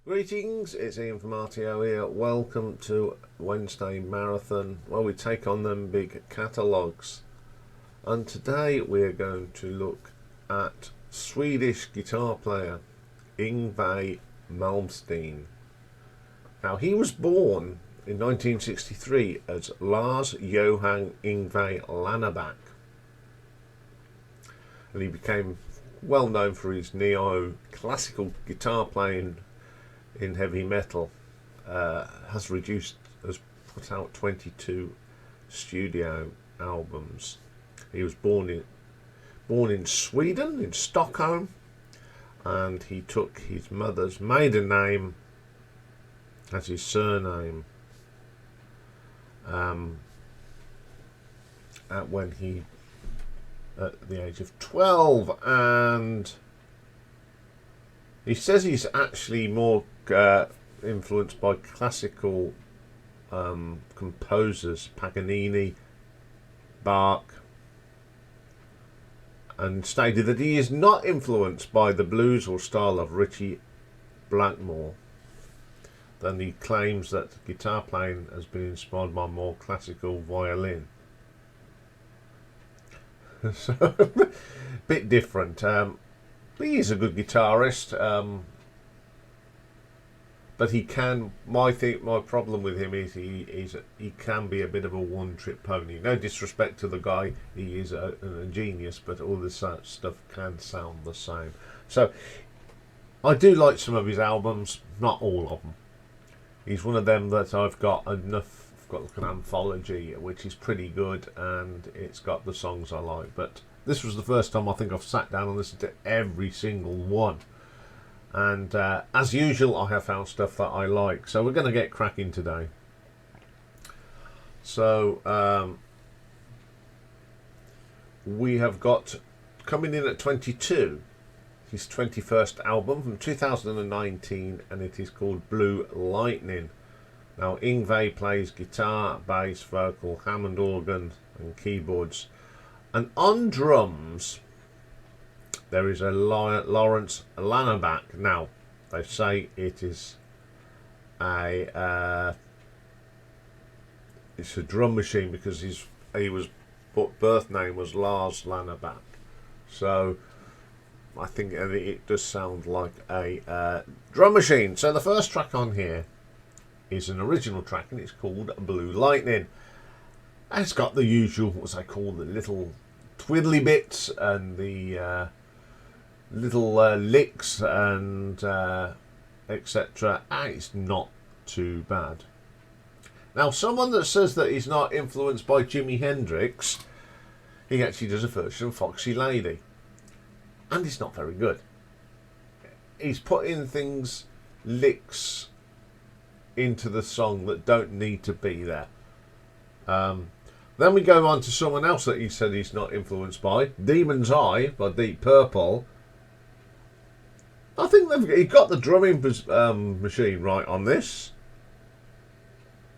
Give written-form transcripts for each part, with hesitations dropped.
Greetings, it's Iain from RTO here. Welcome to Wednesday Marathon, where we take on them big catalogues. And today we're going to look at Swedish guitar player Yngwie Malmsteen. Now, he was born in 1963 as Lars Johan Yngwie Lanneback, and he became well known for his neo-classical guitar playing in heavy metal. Has put out 22 studio albums. He was born in Sweden, in Stockholm, and he took his mother's maiden name as his surname at the age of 12, and he says he's actually more influenced by classical composers, Paganini, Bach, and stated that he is not influenced by the blues or style of Ritchie Blackmore. Then he claims that guitar playing has been inspired by more classical violin. So, a bit different. But he is a good guitarist. But he can. My problem with him is he can be a bit of a one-trick pony. No disrespect to the guy, he is a genius, but all this stuff can sound the same. So I do like some of his albums, not all of them. He's one of them that I've got enough. I've got like an anthology which is pretty good, and it's got the songs I like. But this was the first time I think I've sat down and listened to every single one. And as usual, I have found stuff that I like. So we're going to get cracking today. So we have got, coming in at 22, his 21st album from 2019, and it is called Blue Lightning. Now, Yngwie plays guitar, bass, vocal, Hammond organ and keyboards. And on drums, there is a Lawrence Lanneback. Now, they say it is it's a drum machine because his birth name was Lars Lanneback. So I think it does sound like a drum machine. So the first track on here is an original track, and it's called Blue Lightning. And it's got the usual, what they call the little twiddly bits and the little licks and etc. And it's not too bad. Now, someone that says that he's not influenced by Jimi Hendrix, he actually does a version of Foxy Lady, and it's not very good. He's put in licks into the song that don't need to be there. Then we go on to someone else that he said he's not influenced by, Demon's Eye by Deep Purple. I think he got the drumming machine right on this,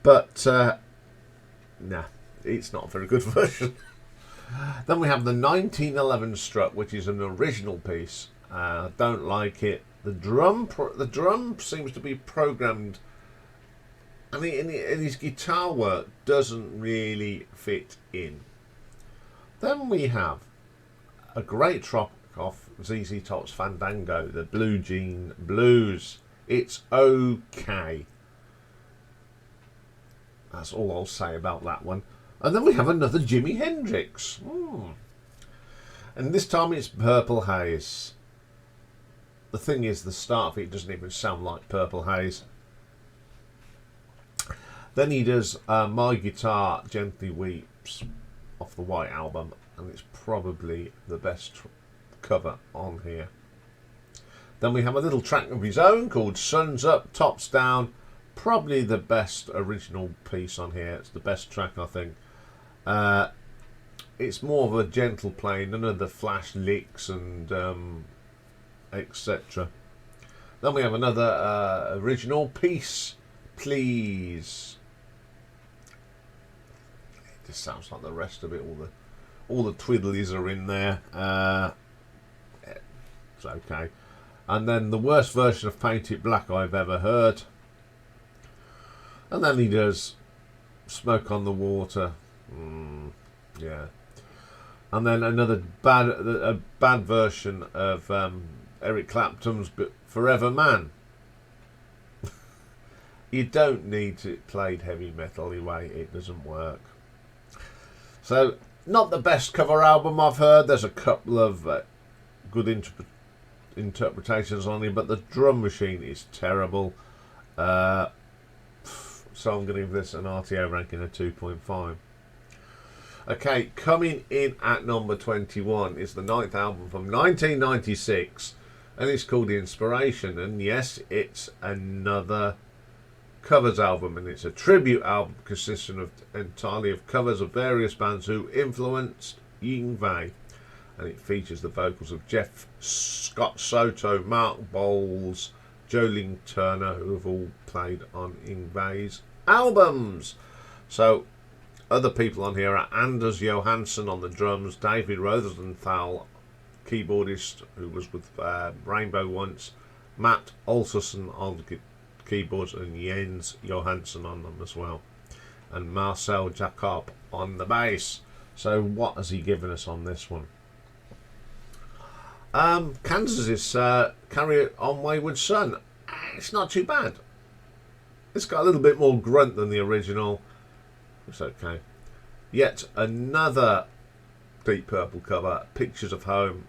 but nah, it's not a very good version. Then we have the 1911 Strut, which is an original piece. I don't like it. The drum seems to be programmed, and his guitar work doesn't really fit in. Then we have a great track off ZZ Top's Fandango, the Blue Jean Blues. It's okay. That's all I'll say about that one. And then we have another Jimi Hendrix. And this time it's Purple Haze. The thing is, the start of it doesn't even sound like Purple Haze. Then he does My Guitar Gently Weeps off the White Album, and it's probably the best cover on here. Then we have a little track of his own called Suns Up, Tops Down. Probably the best original piece on here. It's the best track, I think. It's more of a gentle playing, none of the flash licks and etc. Then we have another original piece, Please. It just sounds like the rest of it. All the twiddlies are in there. It's okay. And then the worst version of Paint It Black I've ever heard. And then he does Smoke on the Water. Yeah. And then another bad version of Eric Clapton's Forever Man. You don't need it played heavy metal anyway, it doesn't work. So, not the best cover album I've heard. There's a couple of good interpretations on it, but the drum machine is terrible. So I'm going to give this an RTO ranking of 2.5. Okay, coming in at number 21 is the 9th album from 1996, and it's called Inspiration. And yes, it's another covers album, and it's a tribute album consisting entirely of covers of various bands who influenced Yngwie, and it features the vocals of Jeff Scott Soto, Mark Bowles, Jolene Turner, who have all played on Yngwie's albums. So other people on here are Anders Johansson on the drums, David Rosenthal, keyboardist, who was with Rainbow once, Matt Alterson on keyboards, and Jens Johansson on them as well, and Marcel Jacob on the bass. So what has he given us on this one? Kansas' Carry On Wayward Son. It's not too bad. It's got a little bit more grunt than the original. It's okay. Yet another Deep Purple cover, Pictures of Home.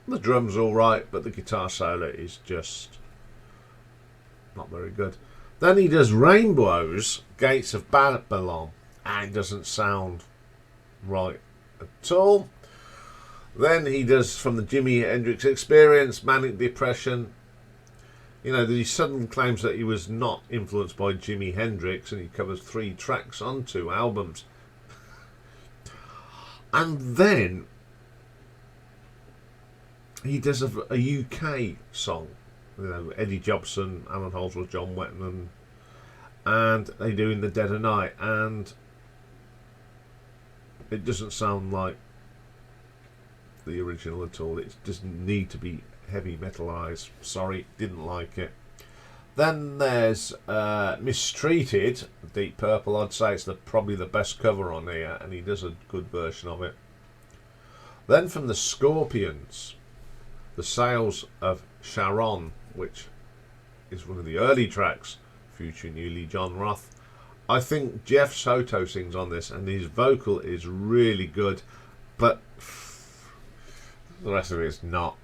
The drum's alright, but the guitar solo is just not very good. Then he does Rainbows, Gates of Parabellum, and it doesn't sound right at all. Then he does, from the Jimi Hendrix Experience, Manic Depression. You know, he suddenly claims that he was not influenced by Jimi Hendrix, and he covers 3 tracks on 2 albums. And then he does a UK song. You know, Eddie Jobson, Alan Holdsworth, John Wetton, and they do In the Dead of Night, and it doesn't sound like the original at all. It doesn't need to be heavy metalized. Sorry, didn't like it. Then there's Mistreated, Deep Purple. I'd say it's probably the best cover on here, and he does a good version of it. Then from the Scorpions, The Sails of Sharon, which is one of the early tracks featuring Uli John Roth. I think Jeff Soto sings on this, and his vocal is really good, but the rest of it is not.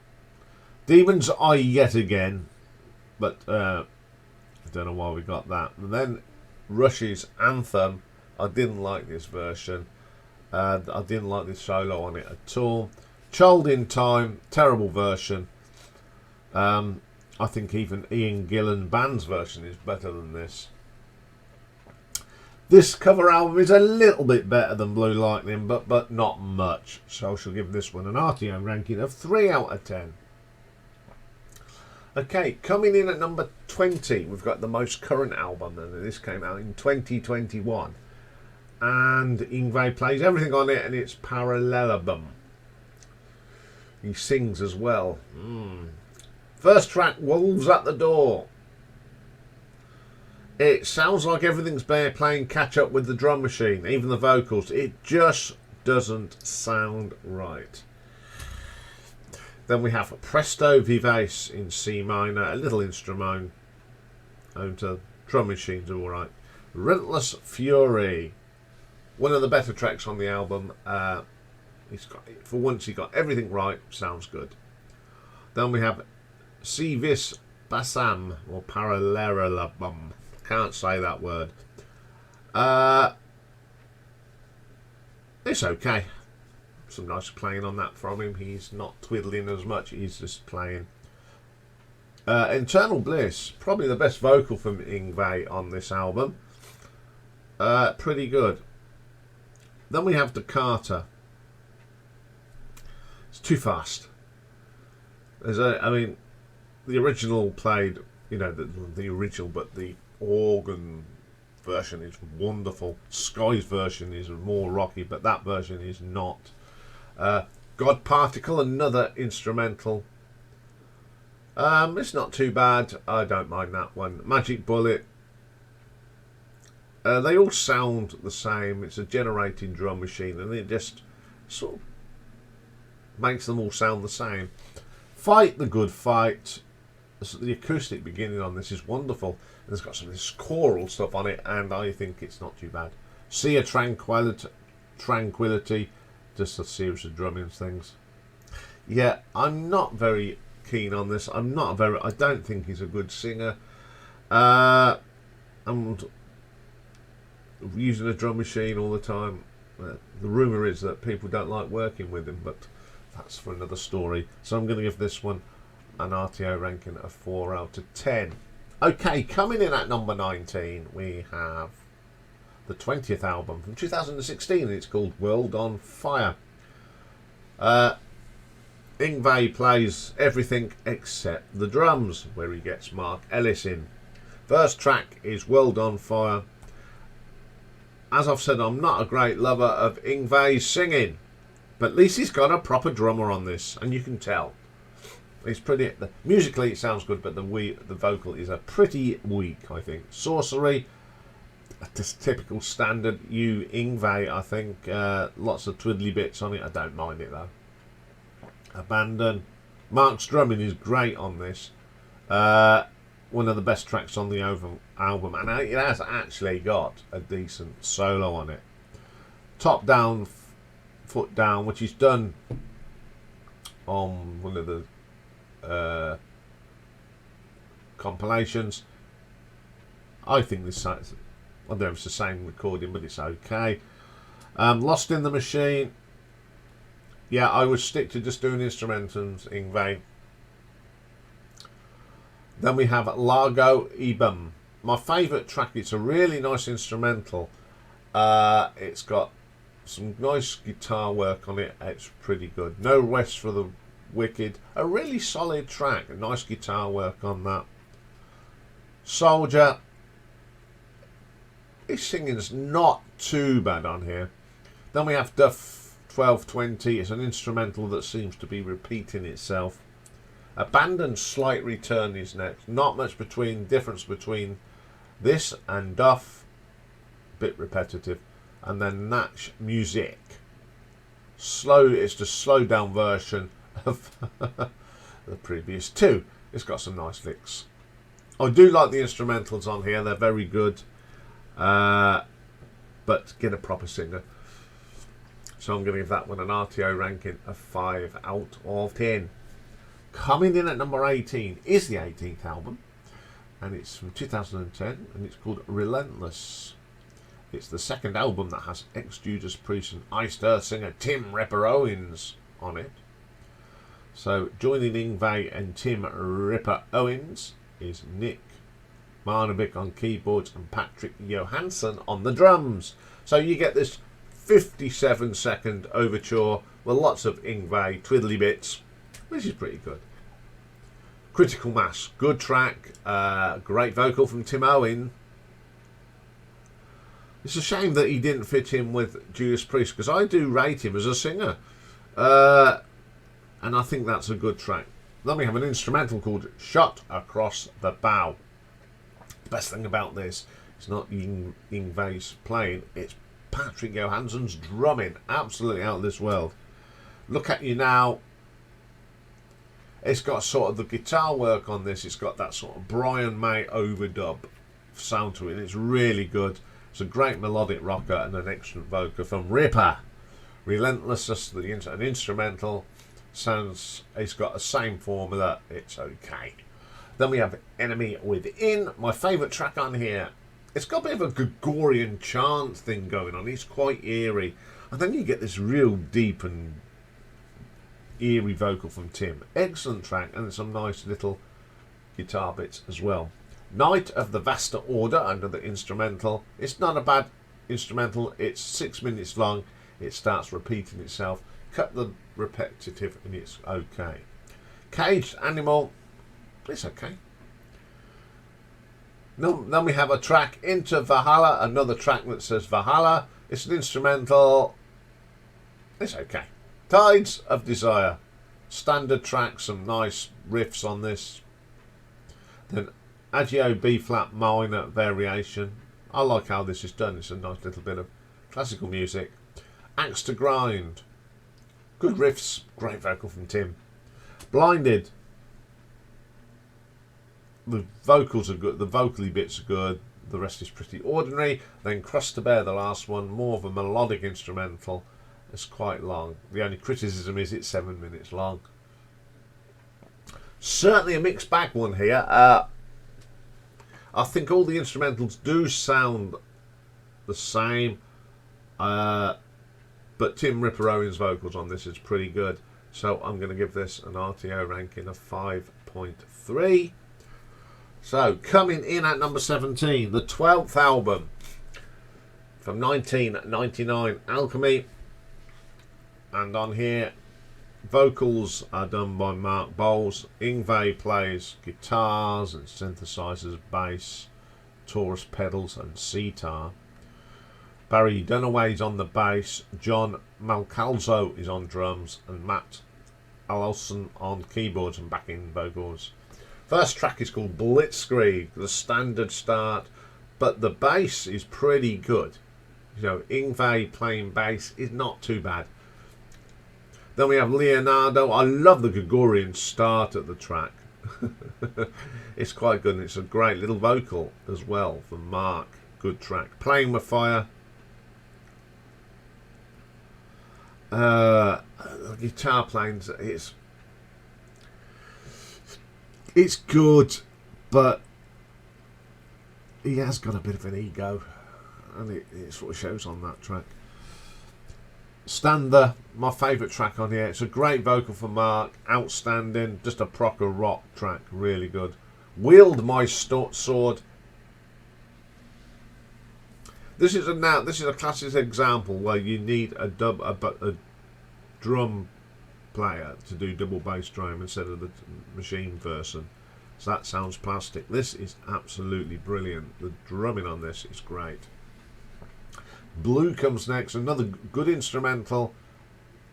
Demon's Eye Yet Again, but I don't know why we got that. And then Rush's Anthem. I didn't like this version. I didn't like the solo on it at all. Child in Time, terrible version. I think even Ian Gillan Band's version is better than this. This cover album is a little bit better than Blue Lightning, but not much. So I shall give this one an RTO ranking of 3 out of 10. Okay, coming in at number 20, we've got the most current album, and this came out in 2021. And Yngwie plays everything on it, and it's Parabellum. He sings as well. First track, Wolves at the Door. It sounds like everything's playing catch up with the drum machine, even the vocals. It just doesn't sound right. Then we have Presto Vivace in C minor, a little instrument, and drum machines are alright. Relentless Fury, one of the better tracks on the album. For once he got everything right, sounds good. Then we have Si Vis Basam, or Parabellum. Can't say that word. It's okay. Some nice playing on that from him. He's not twiddling as much, he's just playing. Internal Bliss, probably the best vocal from Yngwie on this album. Pretty good. Then we have Toccata. It's too fast. I mean, the original played, you know, the original, but the organ version is wonderful. Sky's version is more rocky, but that version is not. God Particle, another instrumental. It's not too bad. I don't mind that one. Magic Bullet. They all sound the same. It's a generating drum machine, and it just sort of makes them all sound the same. Fight the Good Fight. The acoustic beginning on this is wonderful. It's got some of this choral stuff on it, and I think it's not too bad. Sea of Tranquility, just a series of drumming things. Yeah, I'm not very keen on this. I don't think he's a good singer. I'm using a drum machine all the time. The rumour is that people don't like working with him, but that's for another story. So I'm going to give this one an RTO ranking of 4 out of 10. Okay, coming in at number 19, we have the 20th album from 2016. It's called World on Fire. Yngwie plays everything except the drums, where he gets Mark Ellis in. First track is World on Fire. As I've said, I'm not a great lover of Yngwie's singing, but at least he's got a proper drummer on this, and you can tell. It's pretty. Musically, it sounds good, but the vocal is a pretty weak, I think. Sorcery, just typical standard Yngwie, I think. Lots of twiddly bits on it. I don't mind it though. Abandon. Mark's drumming is great on this. One of the best tracks on the album, and it has actually got a decent solo on it. Top Down, Foot Down, which is done on one of the compilations. I think this, I don't know if it's the same recording, but it's okay. Lost in the Machine. Yeah, I would stick to just doing instrumentals, Yngwie. Then we have Largo Ibum. My favourite track. It's a really nice instrumental. It's got some nice guitar work on it. It's pretty good. No Rest for the Wicked. A really solid track. Nice guitar work on that. Soldier. His singing's not too bad on here. Then we have Duff 1220. It's an instrumental that seems to be repeating itself. Abandoned Slight Return is next. Not much difference between this and Duff. Bit repetitive. And then Natch Music. It's the slowed down version of the previous two. It's got some nice licks. I do like the instrumentals on here. They're very good. But get a proper singer. So I'm going to give that one an RTO ranking of 5 out of 10. Coming in at number 18 is the 18th album, and it's from 2010, and it's called Relentless. It's the second album that has ex-Judas Priest and Iced Earth singer Tim Ripper Owens on it. So joining Yngwie and Tim Ripper Owens is Nick Marnovic on keyboards and Patrick Johansson on the drums. So you get this 57-second overture with lots of Yngwie twiddly bits, which is pretty good. Critical Mass, good track, great vocal from Tim Owen. It's a shame that he didn't fit in with Judas Priest, because I do rate him as a singer, and I think that's a good track. Then we have an instrumental called Shot Across the Bow. Best thing about this, it's not Yngwie's playing, it's Patrick Johansson's drumming, absolutely out of this world. Look at You Now. It's got sort of the guitar work on this. It's got that sort of Brian May overdub sound to it. It's really good. It's a great melodic rocker and an excellent vocal from Ripper. Relentless, an instrumental. Sounds. It's got the same formula. It's okay. Then we have Enemy Within. My favourite track on here. It's got a bit of a Gregorian chant thing going on. It's quite eerie. And then you get this real deep and eerie vocal from Tim. Excellent track, and some nice little guitar bits as well. Night of the Vasta Order under the instrumental. It's not a bad instrumental. It's 6 minutes long. It starts repeating itself. Cut the repetitive and it's okay. Caged Animal. It's okay. Then we have a track Into Valhalla. Another track that says Valhalla. It's an instrumental. It's okay. Tides of Desire. Standard track, some nice riffs on this. Then Adagio B flat minor variation. I like how this is done. It's a nice little bit of classical music. Axe to Grind. Good riffs. Great vocal from Tim. Blinded. The vocals are good. The vocally bits are good. The rest is pretty ordinary. Then Crust to Bear, the last one, more of a melodic instrumental. It's quite long. The only criticism is it's 7 minutes long. Certainly a mixed bag one here. I think all the instrumentals do sound the same, but Tim Ripper Owens' vocals on this is pretty good. So I'm going to give this an RTO ranking of 5.3. So, coming in at number 17, the 12th album from 1999, Alchemy. And on here, vocals are done by Mark Bowles. Yngwie plays guitars and synthesizers, bass, Taurus pedals and sitar. Barry Dunaway's on the bass. John Malcalzo is on drums. And Matt Alson on keyboards and backing vocals. First track is called Blitzkrieg, the standard start, but the bass is pretty good. You know, Yngwie playing bass is not too bad. Then we have Leonardo. I love the Gregorian start at the track. It's quite good, and it's a great little vocal as well from Mark. Good track. Playing with Fire. The guitar playing, it's good, but he has got a bit of an ego, and it sort of shows on that track. Stand There, my favourite track on here. It's a great vocal for Mark, outstanding, just a proper rock track, really good. Wield My Sword. This is a classic example where you need a drum player to do double bass drum instead of the machine version, so that sounds plastic. This is absolutely brilliant. The drumming on this is great. Blue comes next, another good instrumental.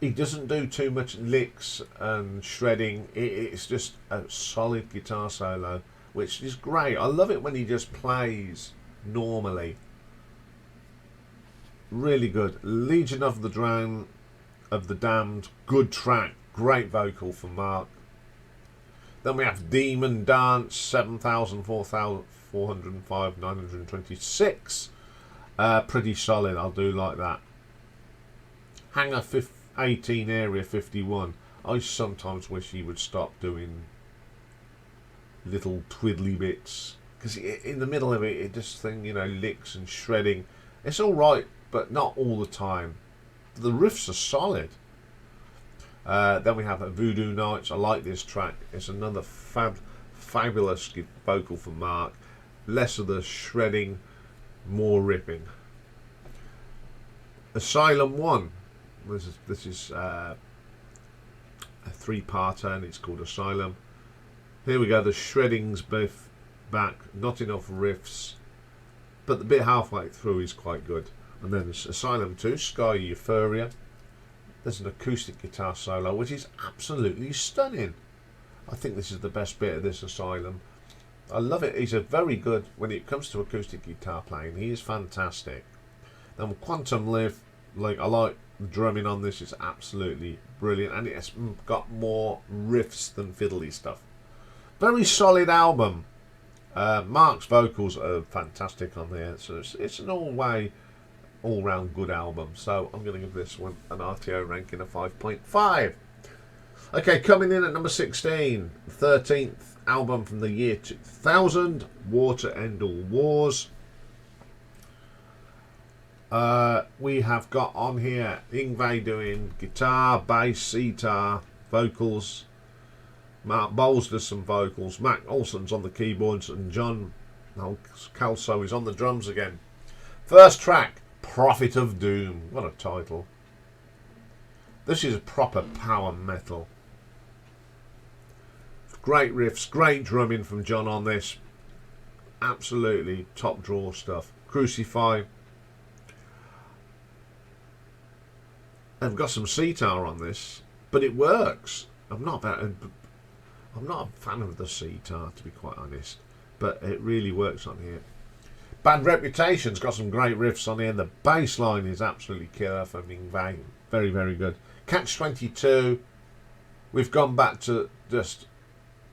He doesn't do too much licks and shredding. It's just a solid guitar solo, which is great. I love it when he just plays normally. Really good. Legion of the Damned, good track, great vocal from Mark. Then we have Demon Dance, 7,405, 926. Pretty solid, I do like that. Hangar 18, Area 51. I sometimes wish he would stop doing little twiddly bits, because in the middle of it, it just licks and shredding. It's alright, but not all the time. The riffs are solid. Then we have Voodoo Nights. I like this track. It's another fabulous vocal from Mark. Less of the shredding, more ripping. Asylum 1. This is a 3-parter, and it's called Asylum. Here we go. The shredding's both back. Not enough riffs, but the bit halfway through is quite good. And then Asylum 2, Sky Euphoria. There's an acoustic guitar solo, which is absolutely stunning. I think this is the best bit of this Asylum. I love it. He's a very good, when it comes to acoustic guitar playing, he is fantastic. Then Quantum Live, I like the drumming on this. It's absolutely brilliant, and it's got more riffs than fiddly stuff. Very solid album. Mark's vocals are fantastic on there, so it's an all-round good album. So I'm going to give this one an RTO ranking of 5.5. Okay, coming in at number 16, 13th album from the year 2000, Water End All Wars. We have got on here Yngwie doing guitar, bass, sitar, vocals. Mark Bowles does some vocals. Mac Olson's on the keyboards, and John Calso is on the drums again. First track, Prophet of Doom. What a title. This is proper power metal. Great riffs, great drumming from John on this. Absolutely top draw stuff. Crucify. I've got some sitar on this, but it works. I'm not about. I'm not a fan of the sitar, to be quite honest, but it really works on here. Bad Reputation's got some great riffs on here. The bass line is absolutely killer from Yngwie. Very, very good. Catch 22. We've gone back to just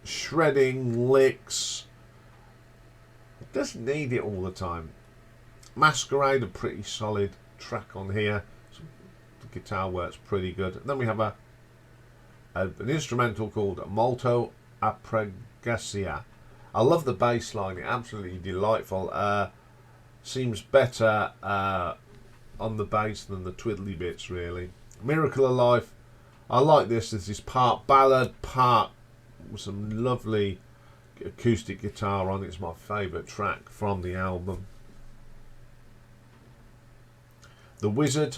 shredding licks. It doesn't need it all the time. Masquerade, a pretty solid track on here. The guitar works pretty good. And then we have an instrumental called Molto Apregasia. I love the bass line. It's absolutely delightful. Seems better on the bass than the twiddly bits, really. Miracle of Life. I like this. This is part ballad, part with some lovely acoustic guitar on it. It's my favourite track from the album. The Wizard.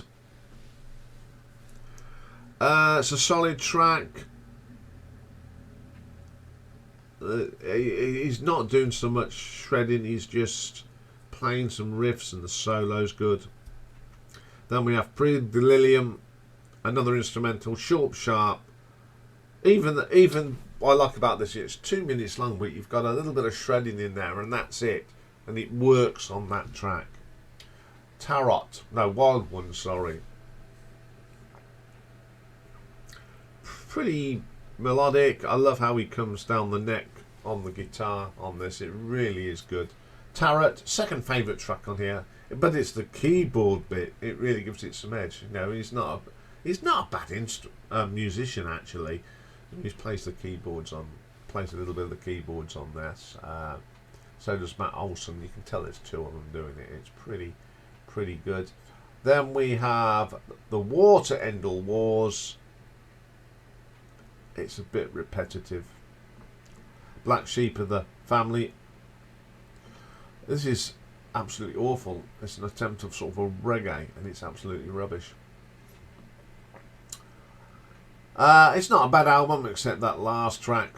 It's a solid track. He's not doing so much shredding. He's just playing some riffs, and the solo's good. Then we have Pre-Delirium, another instrumental, short, sharp. Even what I like about this, it's 2 minutes long, but you've got a little bit of shredding in there, and that's it. And it works on that track. Wild One, sorry. Pretty melodic. I love how he comes down the neck on the guitar on this. It really is good. Tarot, second favourite track on here, but it's the keyboard bit. It really gives it some edge. You know, he's not a bad musician actually. He plays the keyboards on, plays a little bit of the keyboards on this. So does Matt Olson. You can tell there's two of them doing it. It's pretty good. Then we have the War to End All Wars. It's a bit repetitive. Black Sheep of the Family. This is absolutely awful. It's an attempt of sort of a reggae, and it's absolutely rubbish. It's not a bad album, except that last track.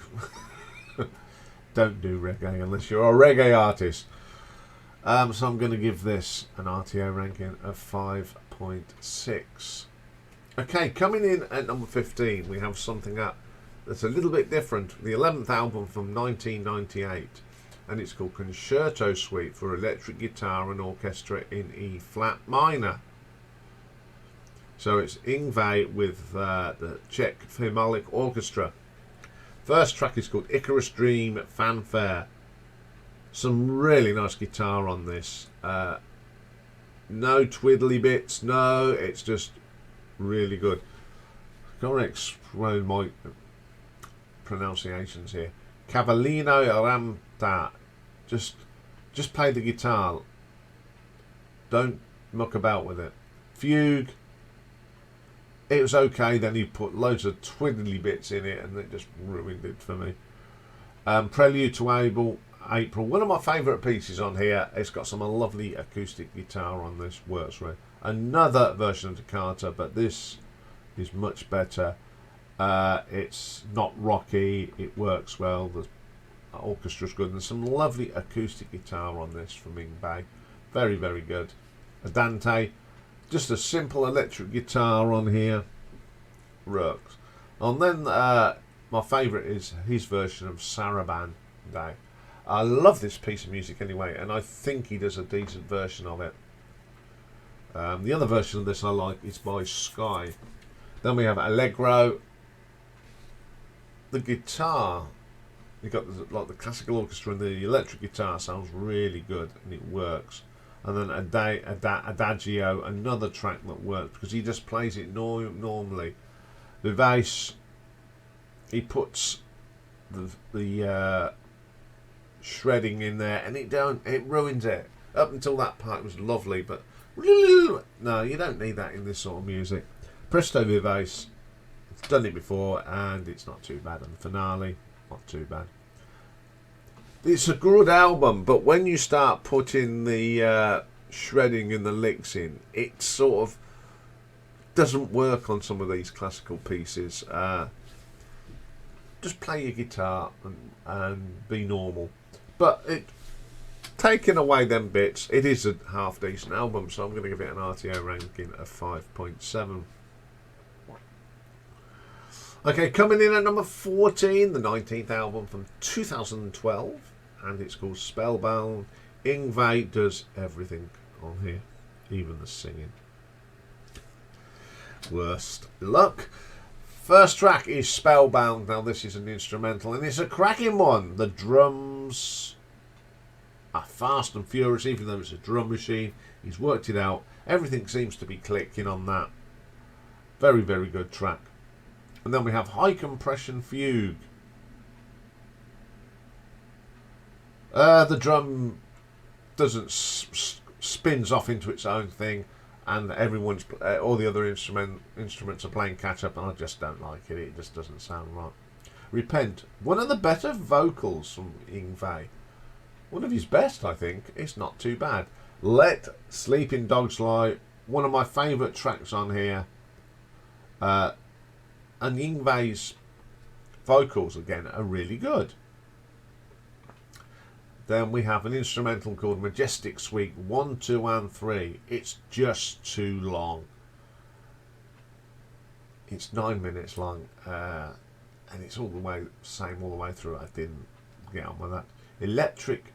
Don't do reggae unless you're a reggae artist. So I'm going to give this an RTO ranking of 5.6. Okay, coming in at number 15, we have something that's a little bit different. The 11th album from 1998. And it's called Concerto Suite for electric guitar and orchestra in E flat minor. So it's Yngwie with the Czech Philharmonic Orchestra. First track is called Icarus Dream Fanfare. Some really nice guitar on this. No twiddly bits. No, it's just really good. Can't explain my pronunciations here. Cavallino Ramta. Just play the guitar. Don't muck about with it. Fugue. It was okay, then he put loads of twiddly bits in it and it just ruined it for me. Prelude to April. One of my favourite pieces on here. It's got some lovely acoustic guitar on this. Works right. Another version of Toccata, but this is much better. It's not rocky. It works well. The orchestra's good, and some lovely acoustic guitar on this from Yngwie. Very, very good. A Dante, just a simple electric guitar on here. Works. And then my favourite is his version of Sarabande. I love this piece of music anyway, and I think he does a decent version of it. The other version of this I like is by Sky. Then we have Allegro. The guitar, you've got like the classical orchestra, and the electric guitar sounds really good and it works. And then Adagio, another track that works because he just plays it normally. Vivace, he puts the shredding in there, and it ruins it. Up until that part was lovely, but no, you don't need that in this sort of music. Presto Vivace, it's done it before, and it's not too bad. And the finale, not too bad. It's a good album, but when you start putting the shredding and the licks in, it sort of doesn't work on some of these classical pieces. Just play your guitar and be normal. But taking away them bits, it is a half decent album, so I'm going to give it an RTO ranking of 5.7. Okay, coming in at number 14, the 19th album from 2012, and it's called Spellbound. Yngwie does everything on here, even the singing. Worst luck. First track is Spellbound. Now this is an instrumental, and it's a cracking one. The drums are fast and furious, even though it's a drum machine. He's worked it out. Everything seems to be clicking on that. Very, very good track. And then we have High Compression Fugue. The drum doesn't spins off into its own thing, and everyone's all the other instruments are playing catch up, and I just don't like it. It just doesn't sound right. Repent, one of the better vocals from Yngwie. One of his best, I think. It's not too bad. Let Sleeping Dogs Lie, one of my favourite tracks on here. And Yngwie's vocals, again, are really good. Then we have an instrumental called Majestic Suite 1, 2 and 3. It's just too long. It's 9 minutes long. And it's all the way same all the way through. I didn't get on with that. Electric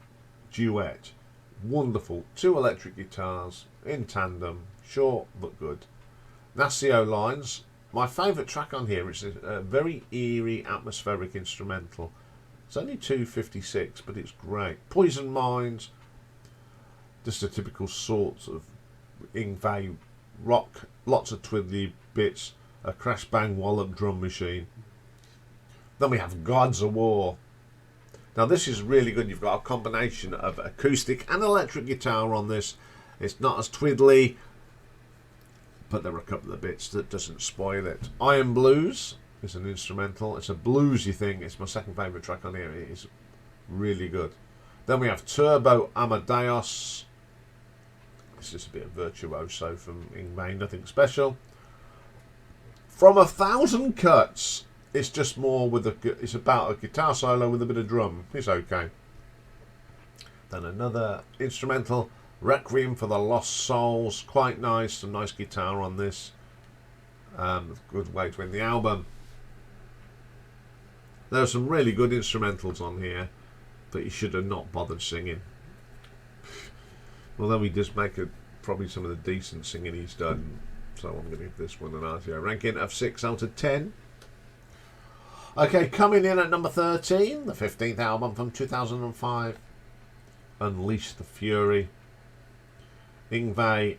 Duet. Wonderful. 2 electric guitars in tandem. Short but good. Nasio Lines. My favourite track on here is a very eerie, atmospheric instrumental. It's only 2:56, but it's great. Poison Minds, just a typical sort of Yngwie rock, lots of twiddly bits, a crash bang wallop drum machine. Then we have Gods of War. Now this is really good. You've got a combination of acoustic and electric guitar on this. It's not as twiddly, but there are a couple of bits that doesn't spoil it. Iron Blues is an instrumental. It's a bluesy thing. It's my second favourite track on here. It is really good. Then we have Turbo Amadeus. It's just a bit of virtuoso from Yngwie, nothing special. From 1,000 Cuts, it's just more with it's about a guitar solo with a bit of drum. It's okay. Then another instrumental, Requiem for the Lost Souls, quite nice, some nice guitar on this. Good way to end the album. There are some really good instrumentals on here, but he should have not bothered singing. Although he does make probably some of the decent singing he's done, so I'm going to give this one an RTO ranking of 6 out of 10. Okay, coming in at number 13, the 15th album from 2005, Unleash the Fury. Yngwie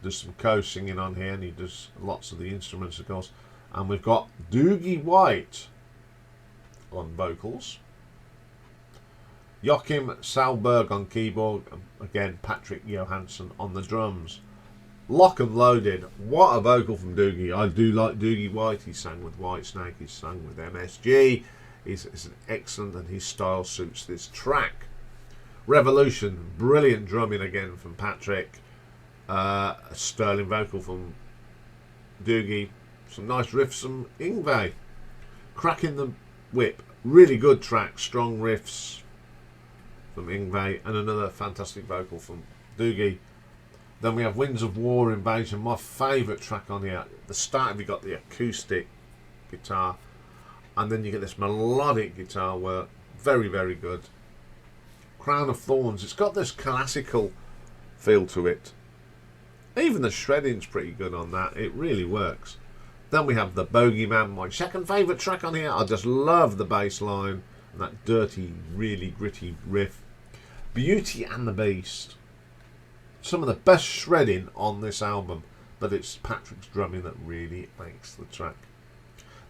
does some co-singing on here, and he does lots of the instruments, of course. And we've got Doogie White on vocals, Joachim Salberg on keyboard, again Patrick Johansson on the drums. Lock and Loaded, what a vocal from Doogie. I do like Doogie White. He sang with Whitesnake, he sang with MSG. He's excellent, and his style suits this track. Revolution, brilliant drumming again from Patrick. A sterling vocal from Doogie. Some nice riffs from Yngwie. Cracking the Whip, really good track. Strong riffs from Yngwie, and another fantastic vocal from Doogie. Then we have Winds of War Invasion, my favourite track on here. At the start, we got the acoustic guitar, and then you get this melodic guitar work. Very, very good. Crown of Thorns, it's got this classical feel to it. Even the shredding's pretty good on that. It really works. Then we have The Bogeyman, my second favourite track on here. I just love the bass line and that dirty, really gritty riff. Beauty and the Beast. Some of the best shredding on this album, but it's Patrick's drumming that really makes the track.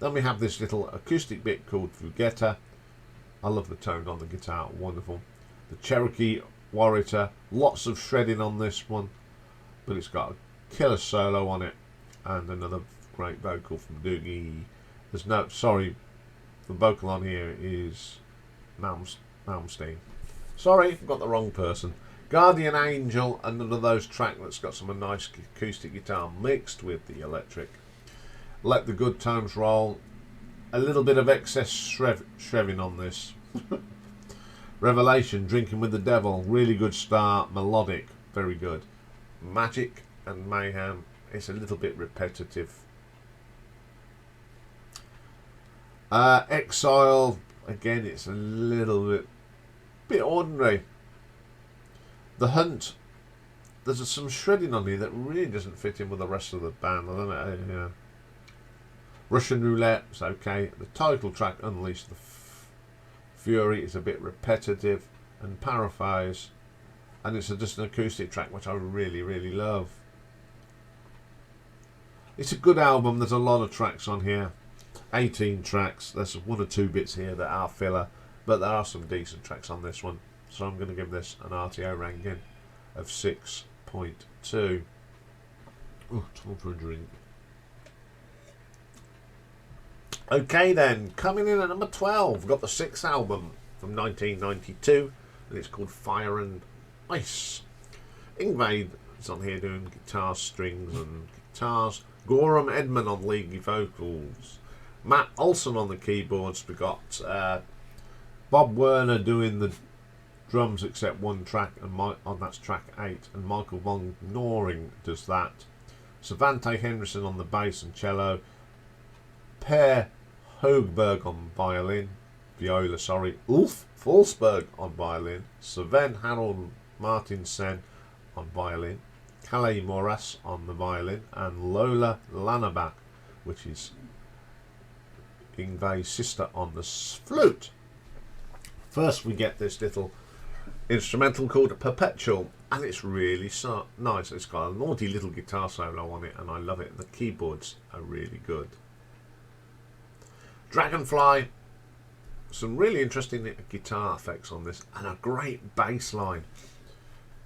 Then we have this little acoustic bit called Fugetta. I love the tone on the guitar, wonderful. The Cherokee Warrior, lots of shredding on this one, but it's got a killer solo on it, and another great vocal from Doogie. There's no, sorry, the vocal on here is Malmsteen. Sorry, I've got the wrong person. Guardian Angel, another of those tracks that's got some nice acoustic guitar mixed with the electric. Let the Good Times Roll, a little bit of excess shreving on this. Revelation, Drinking with the Devil, really good start, melodic, very good. Magic and Mayhem, it's a little bit repetitive. Exile, again, it's a little bit ordinary. The Hunt, there's some shredding on here that really doesn't fit in with the rest of the band. I don't know. Yeah. Russian Roulette is okay. The title track, Unleash the Fury, is a bit repetitive and paraphrase, and it's just an acoustic track which I really, really love. It's a good album. There's a lot of tracks on here. 18 tracks. There's one or two bits here that are filler, but there are some decent tracks on this one. So I'm going to give this an RTO ranking of 6.2. Oh, time for a drink. Okay then, coming in at number 12, we've got the 6th album from 1992, and it's called Fire and Ice. Yngwie is on here doing guitar, strings and guitars. Gorham Edman on lead vocals. Matt Olson on the keyboards. We got Bob Werner doing the drums except one track, and that's track 8, and Michael von Knorring does that. Savante Henderson on the bass and cello. Per Hoegberg on viola, Ulf Forsberg on violin. Sven Harold Martinsen on violin. Kalle Moras on the violin, and Lola Lanabach, which is Yngwie's sister, on the flute. First we get this little instrumental called Perpetual, and it's really nice. It's got a naughty little guitar solo on it, and I love it. The keyboards are really good. Dragonfly, some really interesting guitar effects on this, and a great bass line.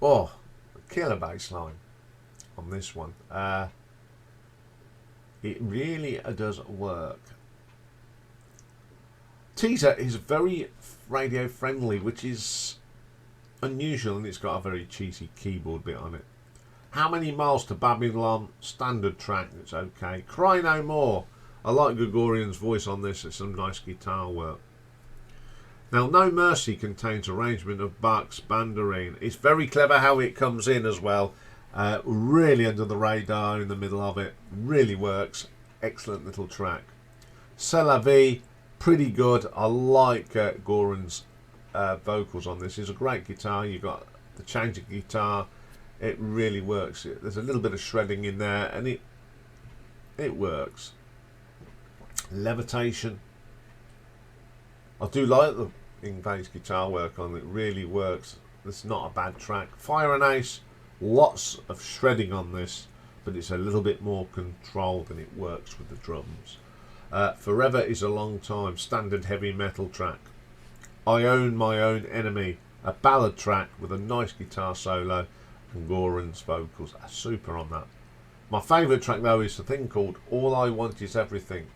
Oh, a killer bass line on this one. It really does work. Teaser is very radio friendly, which is unusual, and it's got a very cheesy keyboard bit on it. How Many Miles to Babylon, standard track, it's okay. Cry No More, I like Gregorian's voice on this, it's some nice guitar work. Now, No Mercy contains arrangement of Bach's Bandoline. It's very clever how it comes in as well. Really under the radar in the middle of it. Really works. Excellent little track. C'est la vie, pretty good. I like Goran's vocals on this. It's a great guitar. You've got the change of guitar. It really works. There's a little bit of shredding in there, and it works. Levitation. I do like the Yngwie's guitar work on it. Really works. It's not a bad track. Fire and Ice. Lots of shredding on this, but it's a little bit more controlled and it works with the drums. Forever Is a Long Time, standard heavy metal track. I Own My Own Enemy, a ballad track with a nice guitar solo, and Goran's vocals are super on that. My favourite track though is the thing called All I Want Is Everything.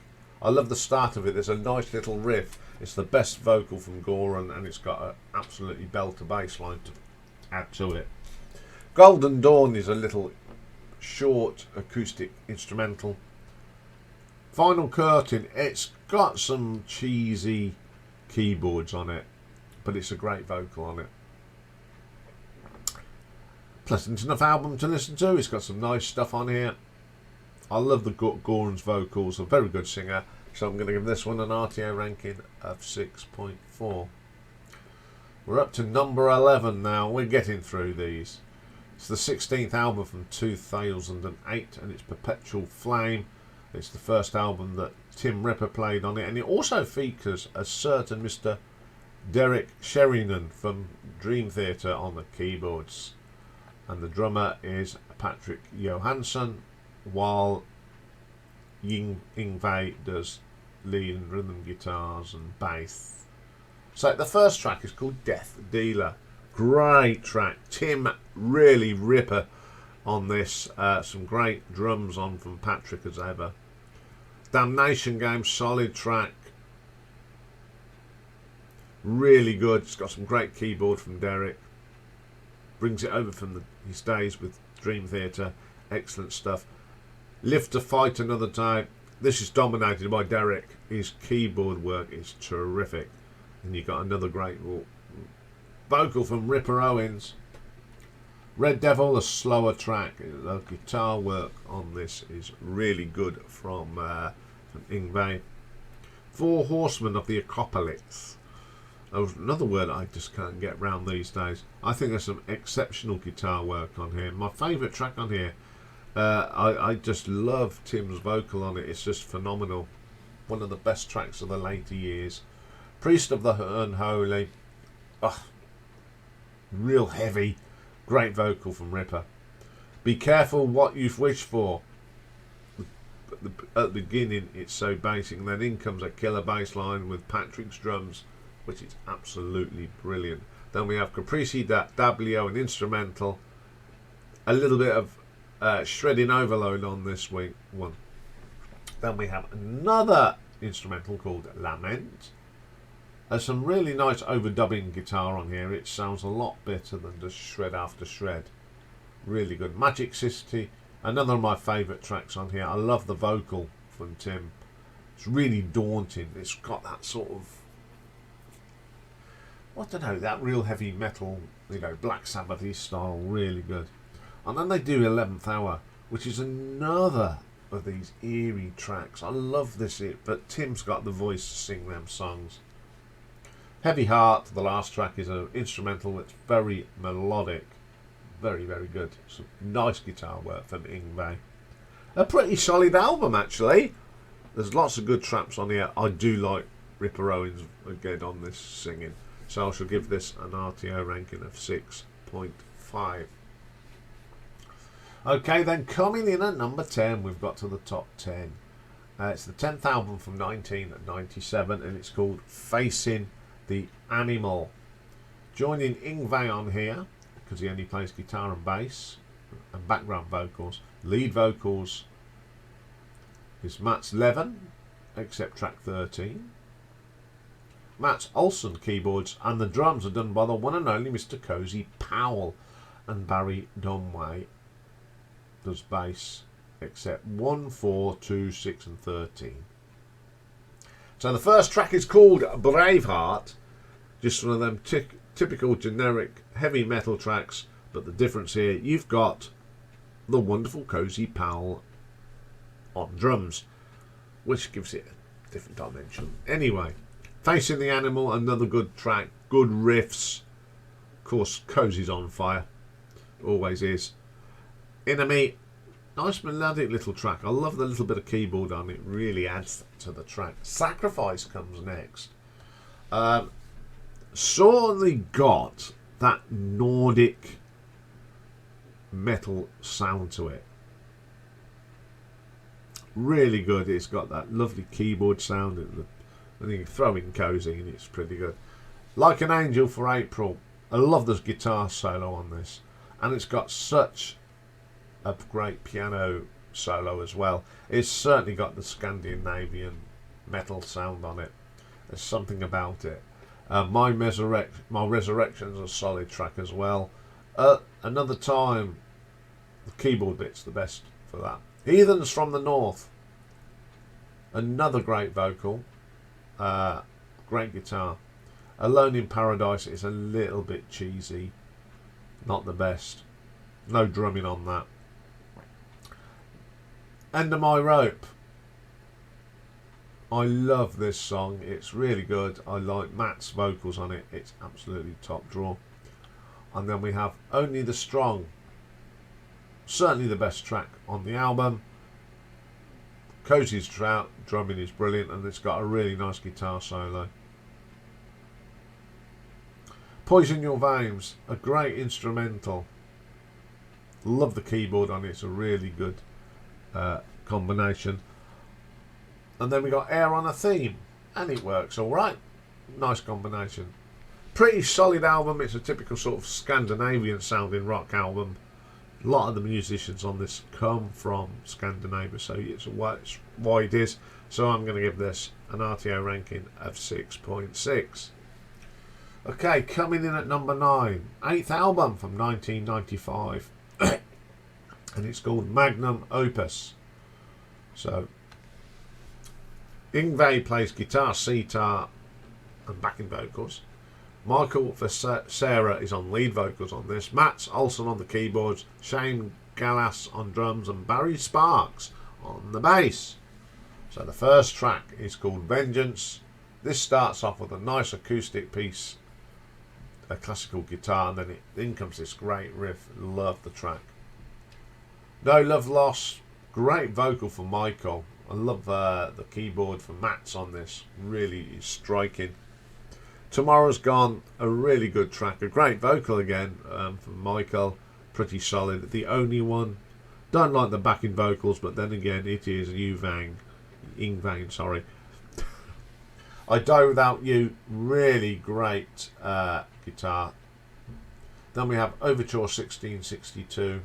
I love the start of it. There's a nice little riff. It's the best vocal from Goran, and it's got an absolutely belter bass line to add to it. Golden Dawn is a little short acoustic instrumental. Final Curtain, it's got some cheesy keyboards on it, but it's a great vocal on it. Pleasant enough album to listen to. It's got some nice stuff on here. I love the Goran's vocals, a very good singer, so I'm going to give this one an RTO ranking of 6.4. We're up to number 11 now. We're getting through these. It's the 16th album from 2008, and it's Perpetual Flame. It's the first album that Tim Ripper played on it, and it also features a certain Mr. Derek Sheridan from Dream Theater on the keyboards, and the drummer is Patrick Johansson, while Yngwie does lead and rhythm guitars and bass. So the first track is called Death Dealer. Great track. Tim really Ripper on this. Some great drums on from Patrick as ever. Damnation Game, solid track. Really good. It's got some great keyboard from Derek. Brings it over from his days with Dream Theater. Excellent stuff. Live to Fight Another Day. This is dominated by Derek. His keyboard work is terrific. And you got another great vocal from Ripper Owens. Red Devil, a slower track. The guitar work on this is really good from Yngwie. Four Horsemen of the Apocalypse. Another word I just can't get round these days. I think there's some exceptional guitar work on here. My favourite track on here, I just love Tim's vocal on it. It's just phenomenal. One of the best tracks of the later years. Priest of the Unholy. Oh, real heavy. Great vocal from Ripper. Be careful what you wish for. At the beginning it's so basic, and then in comes a killer bass line with Patrick's drums, which is absolutely brilliant. Then we have Capricci Dablio, an instrumental. A little bit of shredding overload on this one. Then we have another instrumental called Lament. There's some really nice overdubbing guitar on here. It sounds a lot better than just shred after shred. Really good. Magic City, another of my favourite tracks on here. I love the vocal from Tim. It's really daunting. It's got that sort of, I don't know, that real heavy metal, you know, Black Sabbath-y style. Really good. And then they do 11th Hour, which is another of these eerie tracks. I love this, but Tim's got the voice to sing them songs. Heavy Heart, the last track, is an instrumental that's very melodic. Very, very good. Some nice guitar work from Yngwie. A pretty solid album, actually. There's lots of good traps on here. I do like Ripper Owens again on this singing. So I shall give this an RTO ranking of 6.5. Okay, then coming in at number 10, we've got to the top 10. It's the 10th album from 1997, and it's called Facing the Animal. Joining Yngwie on here, because he only plays guitar and bass and background vocals. Lead vocals is Mats Levin, except track 13. Mats Olsen keyboards, and the drums are done by the one and only Mr. Cozy Powell, and Barry Dunway does bass, except 1, 4, 2, 6 and 13. So the first track is called Braveheart, just one of them typical generic heavy metal tracks, but the difference here, you've got the wonderful Cozy Powell on drums, which gives it a different dimension. Anyway, Facing the Animal, another good track, good riffs. Of course, Cozy's on fire, always is. Enemy, nice melodic little track. I love the little bit of keyboard on it, really adds to the track. Sacrifice comes next. Certainly got that Nordic metal sound to it. Really good. It's got that lovely keyboard sound, and you can throw in Cozy and it's pretty good. Like an Angel for April. I love this guitar solo on this, and it's got such a great piano solo as well. It's certainly got the Scandinavian metal sound on it. There's something about it. My Resurrection's a solid track as well. Another Time, the keyboard bit's the best for that. Heathens from the North, another great vocal, great guitar. Alone in Paradise is a little bit cheesy, not the best. No drumming on that. End of My Rope. I love this song. It's really good. I like Matt's vocals on it. It's absolutely top draw. And then we have Only the Strong. Certainly the best track on the album. Cozy's drumming is brilliant, and it's got a really nice guitar solo. Poison Your Veins, a great instrumental. Love the keyboard on it. It's a really good combination. And then we got Air on a Theme, and it works all right. Nice combination. Pretty solid album. It's a typical sort of Scandinavian sounding rock album. A lot of the musicians on this come from Scandinavia, so it's why it is. So I'm going to give this an RTO ranking of 6.6. Okay, coming in at number 9, 8th album from 1995, and it's called Magnum Opus. So Yngwie plays guitar, sitar and backing vocals. Michael Sarah is on lead vocals on this. Mats Olsen on the keyboards. Shane Gallas on drums, and Barry Sparks on the bass. So the first track is called Vengeance. This starts off with a nice acoustic piece, a classical guitar, and then in comes this great riff. Love the track. No Love Lost, great vocal for Michael. I love the keyboard for Matt's on this, really is striking. Tomorrow's Gone, a really good track, a great vocal again from Michael, pretty solid. The Only One, don't like the backing vocals, but then again it is Yngwie, sorry. I Die Without You, really great guitar. Then we have Overture 1662.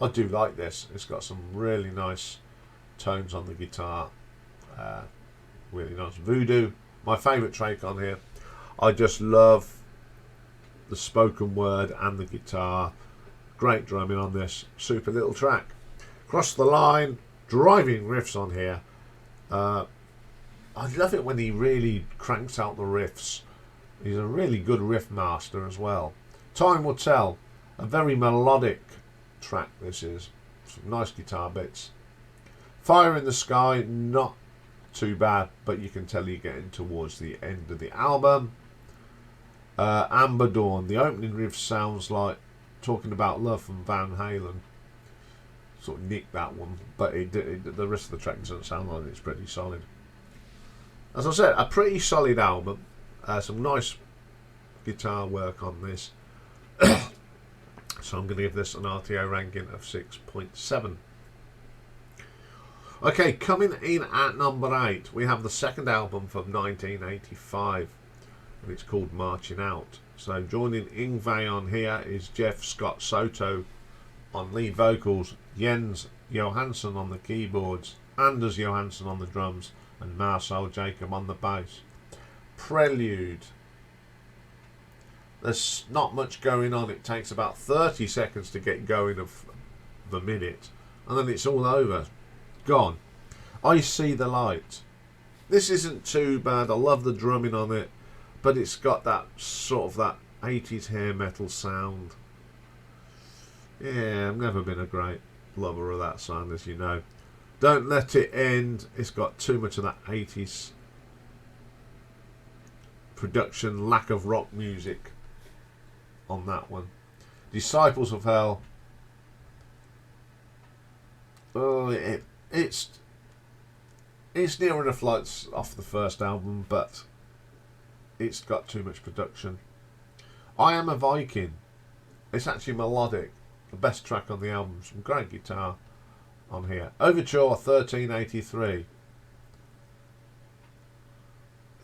I do like this, it's got some really nice tones on the guitar, really nice. Voodoo, my favourite track on here. I just love the spoken word and the guitar. Great drumming on this, super little track. Cross the Line, driving riffs on here. I love it when he really cranks out the riffs. He's a really good riff master as well. Time Will Tell, a very melodic track this is. Some nice guitar bits. Fire in the Sky, not too bad, but you can tell you're getting towards the end of the album. Amber Dawn, the opening riff sounds like Talking About Love from Van Halen. Sort of nicked that one, but the rest of the track doesn't sound like it's pretty solid. As I said, a pretty solid album. Some nice guitar work on this. So I'm going to give this an RTO ranking of 6.7. Okay, coming in at number 8, we have the second album from 1985, and it's called Marching Out. So joining Yngwie on here is Jeff Scott Soto on lead vocals, Jens Johansson on the keyboards, Anders Johansson on the drums, and Marcel Jacob on the bass. Prelude. There's not much going on. It takes about 30 seconds to get going of the minute, and then it's all over. Gone. I See the Light. This isn't too bad. I love the drumming on it, but it's got that sort of that 80s hair metal sound. Yeah, I've never been a great lover of that sound, as you know. Don't Let It End. It's got too much of that 80s production, lack of rock music on that one. Disciples of Hell. Oh, it's near enough lights off the first album, but it's got too much production. I Am a Viking. It's actually melodic. The best track on the album. Some great guitar on here. Overture 1383.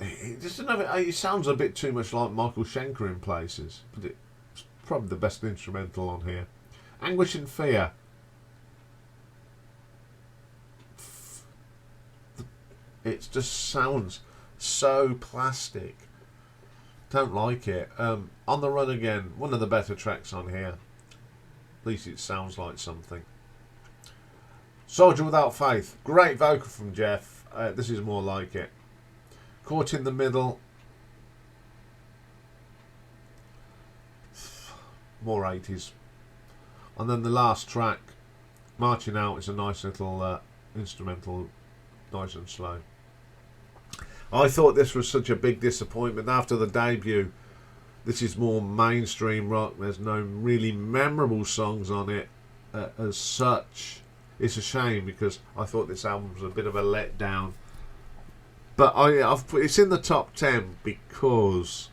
It sounds a bit too much like Michael Schenker in places, but it's probably the best instrumental on here. Anguish and Fear. It just sounds so plastic. Don't like it. On the Run Again, one of the better tracks on here. At least it sounds like something. Soldier Without Faith, great vocal from Jeff. This is more like it. Caught in the Middle, more 80s. And then the last track, Marching Out, is a nice little instrumental, nice and slow. I thought this was such a big disappointment after the debut. This is more mainstream rock. There's no really memorable songs on it as such. It's a shame because I thought this album was a bit of a letdown. But I've put it's in the top 10 because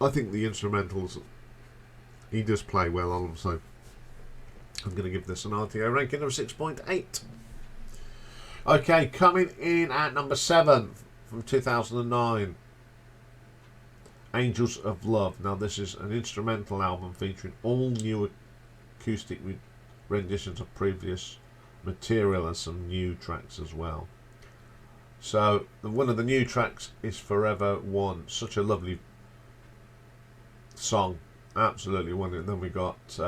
I think the instrumentals, he does play well on them. So I'm going to give this an RTO ranking of 6.8. Okay, coming in at number 7 from 2009. Angels of Love. Now this is an instrumental album featuring all new acoustic renditions of previous material and some new tracks as well. So one of the new tracks is Forever One. Such a lovely song, absolutely wonderful. And then we got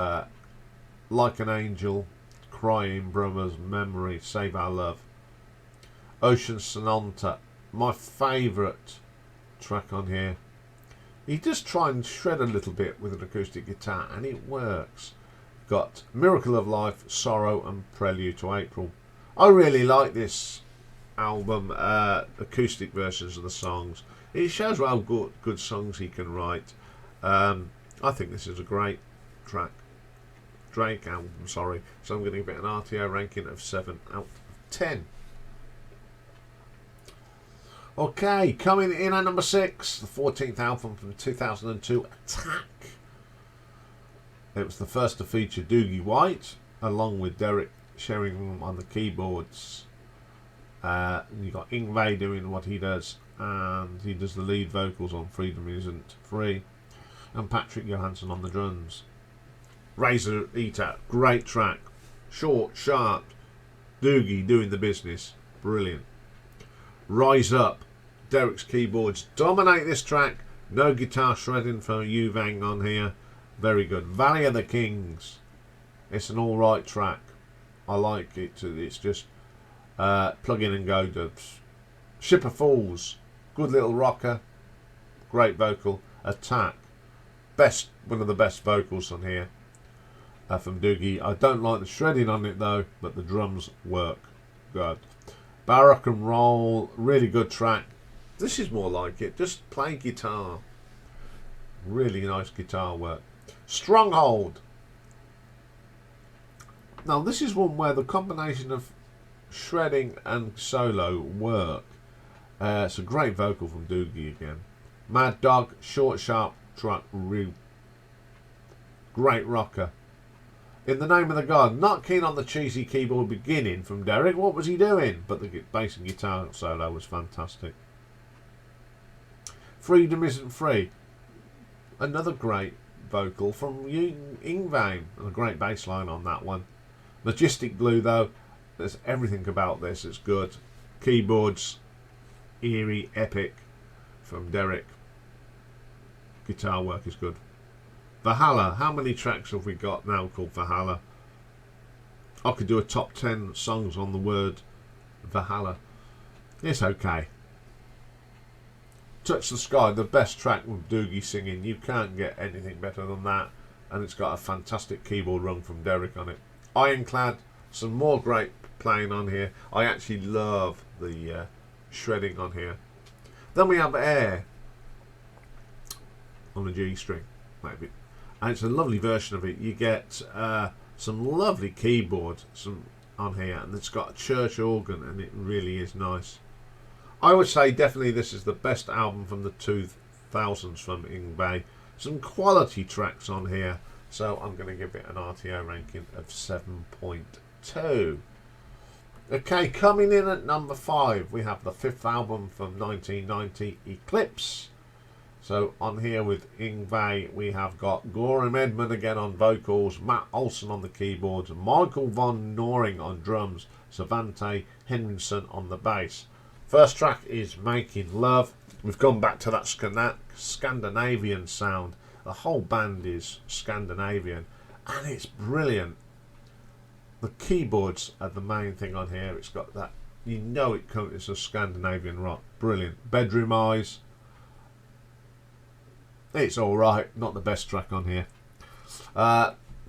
Like an Angel, Crying Brothers, Memory, Save Our Love, Ocean Sonata, my favourite track on here. You just try and shred a little bit with an acoustic guitar and it works. Got Miracle of Life, Sorrow and Prelude to April. I really like this album, acoustic versions of the songs. It shows how good songs he can write. I think this is a great Drake album, sorry. So I'm going to give it an RTO ranking of 7 out of 10. Okay, coming in at number 6, the 14th album from 2002, Attack. It was the first to feature Doogie White, along with Derek Sherringham on the keyboards. You got Yngwie doing what he does, and he does the lead vocals on Freedom Isn't Free, and Patrick Johansson on the drums. Razor Eater, great track. Short, sharp, Doogie doing the business, brilliant. Rise Up, Derek's keyboards dominate this track. No guitar shredding for Yngwie on here, very good. Valley of the Kings, it's an alright track. I like it. It's just plug in and go dubs. Ship of Fools, good little rocker, great vocal. Attack, one of the best vocals on here from Doogie. I don't like the shredding on it though, but the drums work good. Baroque and Roll, really good track. This is more like it, just play guitar. Really nice guitar work. Stronghold. Now this is one where the combination of shredding and solo work. It's a great vocal from Doogie again. Mad Dog, short, sharp track, great rocker. In the Name of the God, not keen on the cheesy keyboard beginning from Derek. What was he doing? But the bass and guitar solo was fantastic. Freedom Isn't Free, another great vocal from Yngwie, and a great bass line on that one. Majestic Blue though, there's everything about this, it's good. Keyboards, eerie, epic from Derek. Guitar work is good. Valhalla, how many tracks have we got now called Valhalla? I could do a top 10 songs on the word Valhalla. It's okay. Touch the Sky, the best track with Doogie singing. You can't get anything better than that. And it's got a fantastic keyboard run from Derek on it. Ironclad, some more great playing on here. I actually love the shredding on here. Then we have Air on the G string, maybe. And it's a lovely version of it. You get some lovely keyboard on here, and it's got a church organ, and it really is nice. I would say definitely this is the best album from the 2000s from Yngwie. Some quality tracks on here, so I'm going to give it an RTO ranking of 7.2. Okay, coming in at number 5, we have the 5th album from 1990, Eclipse. So on here with Yngwie, we have got Gorham Edmund again on vocals, Matt Olson on the keyboards, Michael von Nooring on drums, Savante Henriksen on the bass. First track is Making Love. We've gone back to that Scandinavian sound. The whole band is Scandinavian, and it's brilliant. The keyboards are the main thing on here. It's got that, you know, it's a Scandinavian rock. Brilliant. Bedroom Eyes. It's alright, not the best track on here.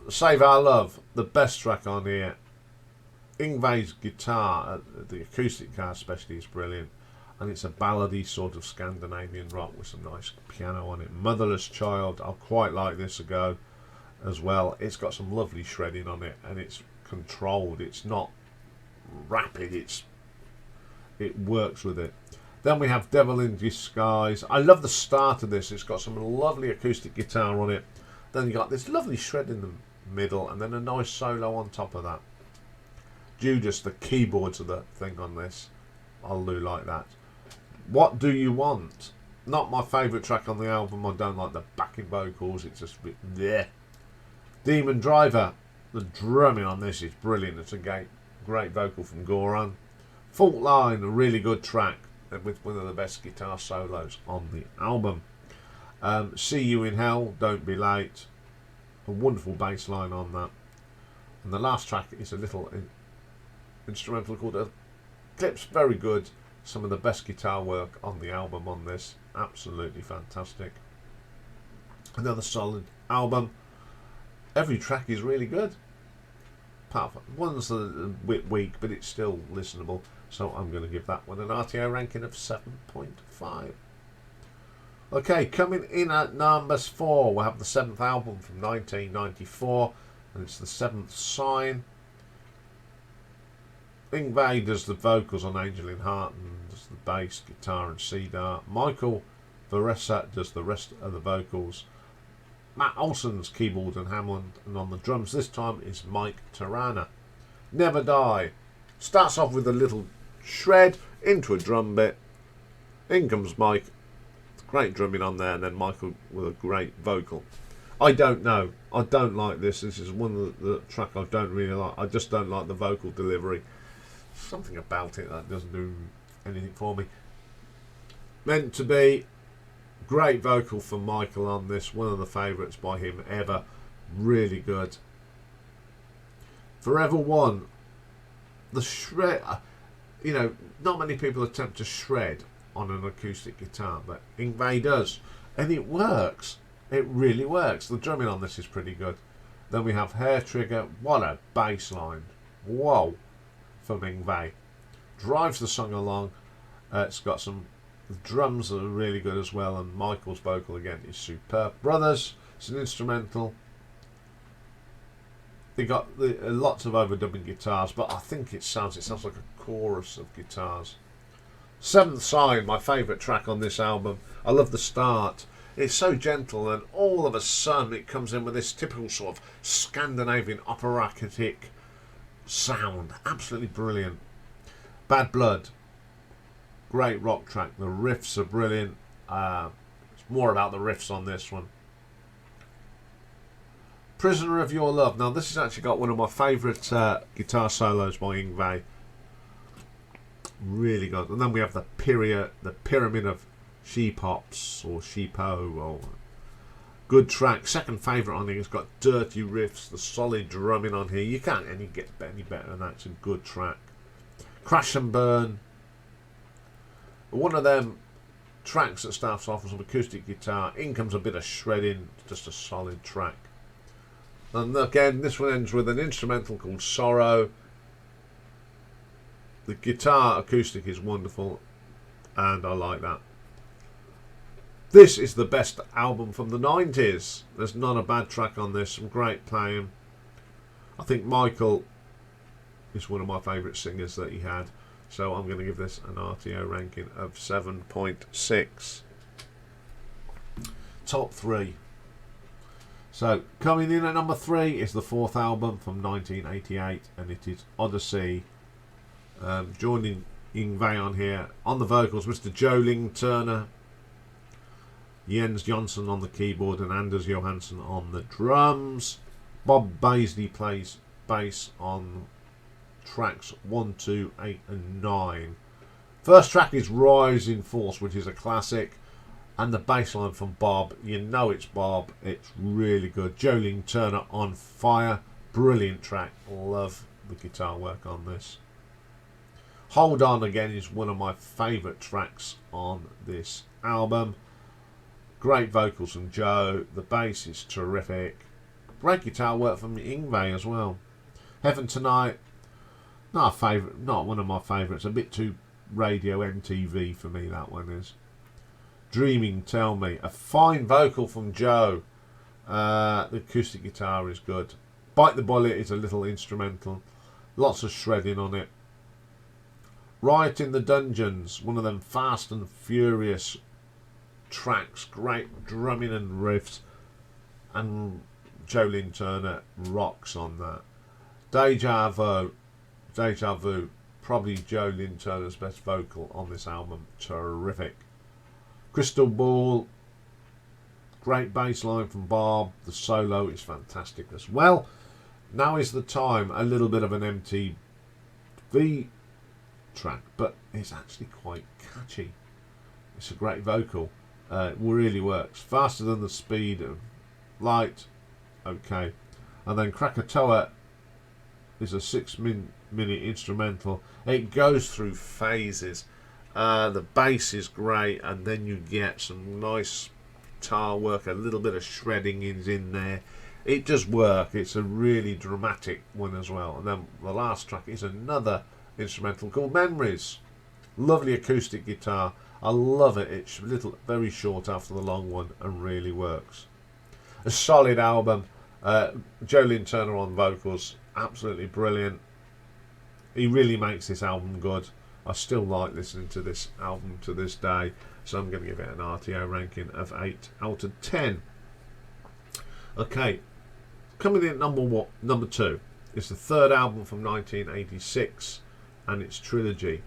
Save Our Love, the best track on here. Yngwie's guitar, the acoustic guitar especially, is brilliant. And it's a ballady sort of Scandinavian rock with some nice piano on it. Motherless Child, I quite like this as well. It's got some lovely shredding on it, and it's controlled. It's not rapid, it works with it. Then we have Devil in Disguise. I love the start of this. It's got some lovely acoustic guitar on it. Then you got this lovely shred in the middle, and then a nice solo on top of that. Judas, the keyboards are the thing on this. I'll do like that. What Do You Want? Not my favourite track on the album. I don't like the backing vocals. It's just a bit bleh. Demon Driver. The drumming on this is brilliant. It's a great vocal from Goran. Fault Line, a really good track with one of the best guitar solos on the album. See You in Hell, Don't Be Late. A wonderful bass line on that. And the last track is a little instrumental called Eclipse. Very good. Some of the best guitar work on the album on this. Absolutely fantastic. Another solid album. Every track is really good. One's a bit weak, but it's still listenable. So I'm going to give that one an RTO ranking of 7.5. Okay, coming in at number 4, we'll have the 7th album from 1994, and it's the 7th Sign. Yngwie does the vocals on Angel in Heart and does the bass, guitar and cedar. Michael Veressa does the rest of the vocals. Matt Olson's keyboard and Hammond, and on the drums this time is Mike Tirana. Never Die starts off with a little shred into a drum bit. In comes Mike, great drumming on there, and then Michael with a great vocal. I don't know, I don't like this. This is one of the track I don't really like. I just don't like the vocal delivery. Something about it that doesn't do anything for me. Meant to be. Great vocal from Michael on this, one of the favourites by him ever, really good. Forever One, the shred, you know, not many people attempt to shred on an acoustic guitar, but Yngwie does, and it works, it really works. The drumming on this is pretty good. Then we have Hair Trigger, what a bass line, whoa, from Yngwie. Drives the song along, it's got some. The drums are really good as well, and Michael's vocal again is superb. Brothers, it's an instrumental. They got lots of overdubbing guitars, but I think it sounds like a chorus of guitars. 7th Sign, my favourite track on this album. I love the start. It's so gentle, and all of a sudden it comes in with this typical sort of Scandinavian operatic sound. Absolutely brilliant. Bad Blood. Great rock track. The riffs are brilliant. It's more about the riffs on this one. Prisoner of Your Love. Now this has actually got one of my favourite guitar solos by Yngwie. Really good. And then we have the Pyramid of Sheephops or Sheepo. Or good track. Second favourite on here. It's got dirty riffs. The solid drumming on here. You can't get any better than that. It's a good track. Crash and Burn. One of them tracks that starts off with some acoustic guitar. In comes a bit of shredding. Just a solid track. And again, this one ends with an instrumental called Sorrow. The guitar acoustic is wonderful, and I like that. This is the best album from the 90s. There's not a bad track on this. Some great playing. I think Michael is one of my favourite singers that he had. So I'm going to give this an RTO ranking of 7.6. Top 3. So coming in at number 3 is the 4th album from 1988, and it is Odyssey. Joining Yngwie on here. On the vocals, Mr. Joe Ling Turner. Jens Jonsson on the keyboard and Anders Johansson on the drums. Bob Baisley plays bass on tracks 1, 2, 8 and 9. First track is Rising Force, which is a classic, and the bass line from Bob, you know it's Bob, it's really good. Jolene Turner on fire, brilliant track, love the guitar work on this. Hold On again is one of my favourite tracks on this album. Great vocals from Joe, the bass is terrific, great guitar work from Yngwie as well. Heaven Tonight, not a favourite, not one of my favourites. A bit too radio MTV for me, that one is. Dreaming, Tell Me. A fine vocal from Joe. The acoustic guitar is good. Bite the Bullet is a little instrumental. Lots of shredding on it. Riot in the Dungeons. One of them fast and furious tracks. Great drumming and riffs. And Jolene Turner rocks on that. Deja Vu, probably Jolene Turner's best vocal on this album. Terrific. Crystal Ball, great bass line from Bob. The solo is fantastic as well. Now is the time, a little bit of an MTV track, but it's actually quite catchy. It's a great vocal. It really works. Faster Than the Speed of Light. Okay. And then Krakatoa is a 6-minute instrumental. It goes through phases. The bass is great, and then you get some nice guitar work. A little bit of shredding is in there. it does work. It's a really dramatic one as well. And then the last track is another instrumental called Memories. Lovely acoustic guitar. I love it. It's very short after the long one and really works. A solid album. Joe Lynn Turner on vocals, absolutely brilliant. He really makes this album good. I still like listening to this album to this day, so I'm going to give it an RTO ranking of 8 out of 10. Okay, coming in at number 2 is the third album from 1986, and it's Trilogy.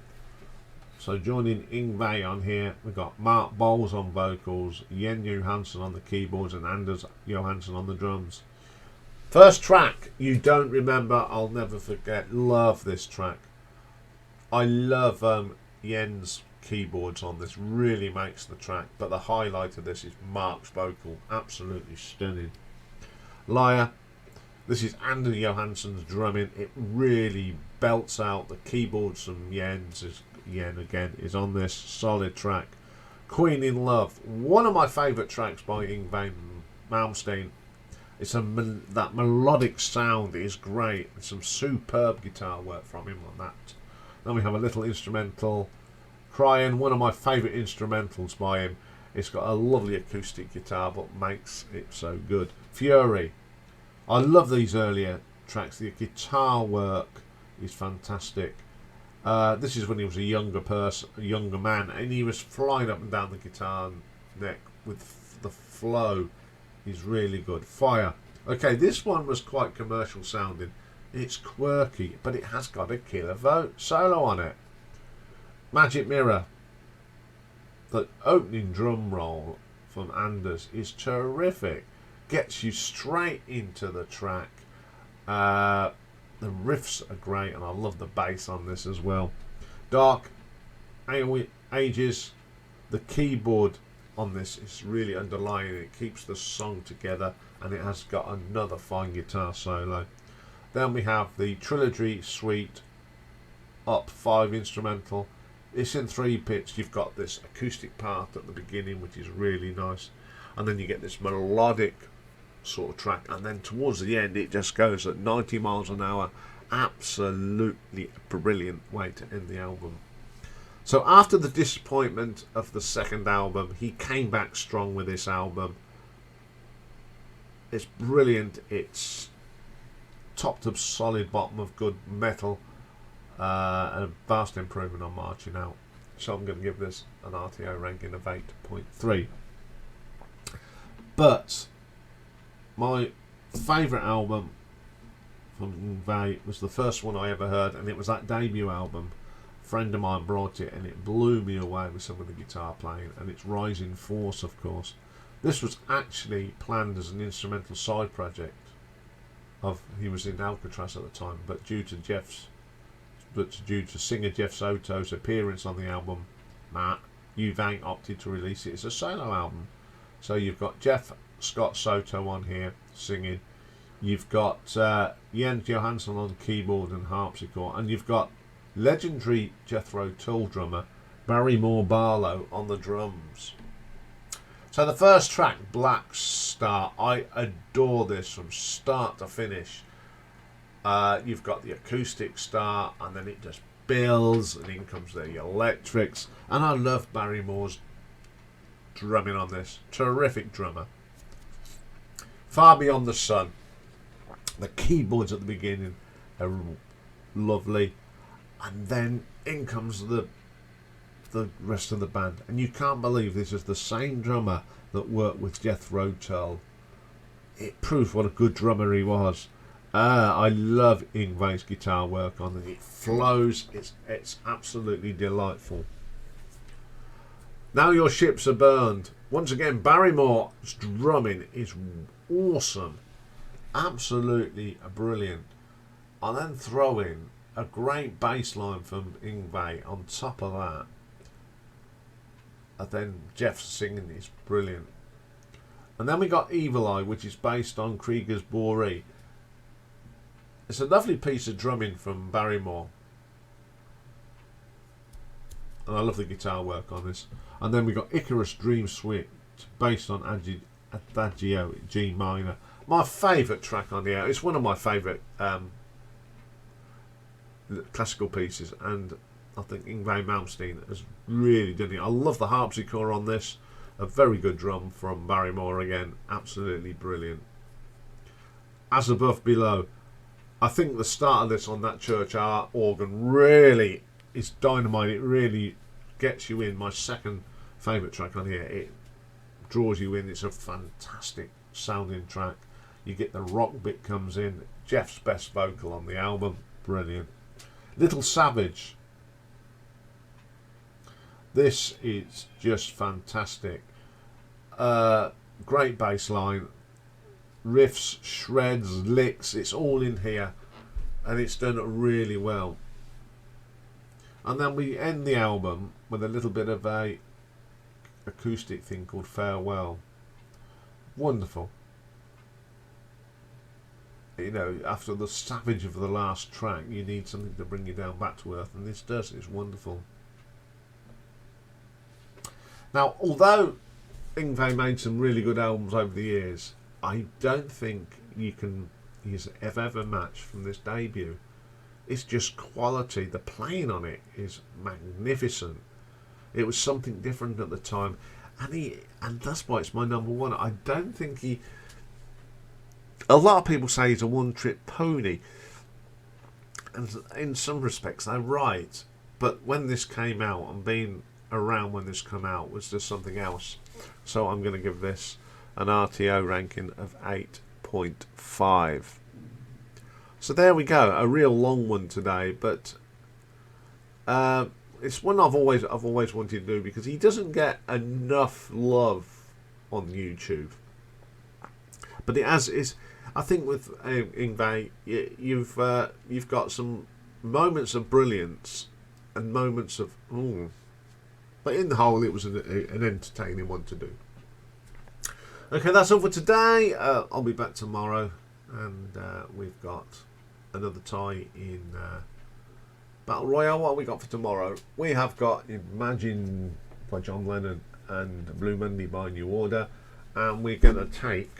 So joining Yngwie on here, we've got Mark Bowles on vocals, Iain Johansson on the keyboards, and Anders Johansson on the drums. First track, You Don't Remember, I'll Never Forget. Love this track. I love Iain's keyboards on this, really makes the track, but the highlight of this is Mark's vocal, absolutely stunning. Liar, this is Anders Johansson's drumming, it really belts out the keyboards from Iain again is on this, solid track. Queen in Love, one of my favourite tracks by Yngwie Malmsteen. It's that melodic sound is great. There's some superb guitar work from him on that. Then we have a little instrumental, Crying, one of my favourite instrumentals by him. It's got a lovely acoustic guitar, but makes it so good. Fury, I love these earlier tracks. The guitar work is fantastic. This is when he was a younger man, and he was flying up and down the guitar neck with the flow. Is really good. Fire. Okay, this one was quite commercial sounding. It's quirky, but it has got a killer solo on it. Magic Mirror. The opening drum roll from Anders is terrific. Gets you straight into the track. The riffs are great, and I love the bass on this as well. Dark Ages. The keyboard on this is really underlying. It keeps the song together, and it has got another fine guitar solo. Then we have the Trilogy Suite Up 5 instrumental. It's in 3-pitch. You've got this acoustic part at the beginning, which is really nice, and then you get this melodic sort of track, and then towards the end it just goes at 90 miles an hour. Absolutely brilliant way to end the album. So after the disappointment of the second album, he came back strong with this album. It's brilliant. It's top to solid bottom of good metal, and a vast improvement on Marching Out. So I'm going to give this an RTO ranking of 8.3. But my favourite album from Yngwie was the first one I ever heard, and it was that debut album. Friend of mine brought it, and it blew me away with some of the guitar playing, and it's Rising Force, of course. This was actually planned as an instrumental side project he was in Alcatraz at the time, but due to singer Jeff Soto's appearance on the album, Yngwie opted to release it as a solo album. So you've got Jeff Scott Soto on here singing, you've got Iain Johansson on keyboard and harpsichord, and you've got legendary Jethro Tull drummer Barrymore Barlow on the drums. So the first track, Black Star, I adore this from start to finish. You've got the acoustic start, and then it just builds, and in comes the electrics, and I love Barrymore's drumming on this. Terrific drummer. Far Beyond the Sun. The keyboards at the beginning are lovely, and then in comes the rest of the band, and you can't believe this is the same drummer that worked with Jethro Tull. It proves what a good drummer he was. I love Yngwie's guitar work on it. It flows. It's absolutely delightful. Now Your Ships Are Burned. Once again, Barrymore's drumming is awesome. Absolutely brilliant. And then throw in a great bass line from Yngwie on top of that. And then Jeff's singing is brilliant. And then we got Evil Eye, which is based on Krieger's Boree. It's a lovely piece of drumming from Barrymore. And I love the guitar work on this. And then we got Icarus Dream Suite, based on Adagio G minor. My favourite track on the album, it's one of my favourite classical pieces, and I think Yngwie Malmsteen has really done it. I love the harpsichord on this. A very good drum from Barrymore again. Absolutely brilliant. As Above, Below. I think the start of this on that church art organ really is dynamite. It really gets you in. My second favourite track on here. It draws you in. It's a fantastic sounding track. You get the rock bit comes in. Jeff's best vocal on the album. Brilliant. Little Savage. This is just fantastic. Great bass line. Riffs, shreds, licks, it's all in here, and it's done really well. And then we end the album with a little bit of a acoustic thing called Farewell. Wonderful. You know, after the savage of the last track, you need something to bring you down back to earth, and this does. It's wonderful. Now, although Yngwie made some really good albums over the years, I don't think he's ever matched from this debut. It's just quality. The playing on it is magnificent. It was something different at the time, and that's why it's my number one. I don't think he. A lot of people say he's a one-trick pony, and in some respects they're right. But when this came out, and being around when this came out, was just something else. So I'm going to give this an RTO ranking of 8.5. So there we go, a real long one today, but it's one I've always wanted to do, because he doesn't get enough love on YouTube. But it has is, I think with Yngwie, you've got some moments of brilliance and moments of but in the whole, it was an entertaining one to do. Okay, that's all for today. I'll be back tomorrow, and we've got another tie in Battle Royale. What have we got for tomorrow? We have got Imagine by John Lennon and Blue Monday by New Order, and we're going to take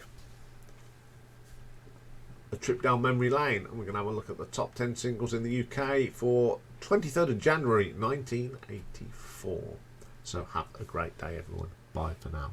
a trip down memory lane, and we're going to have a look at the top 10 singles in the UK for 23rd of January 1984. So have a great day, everyone. Bye for now.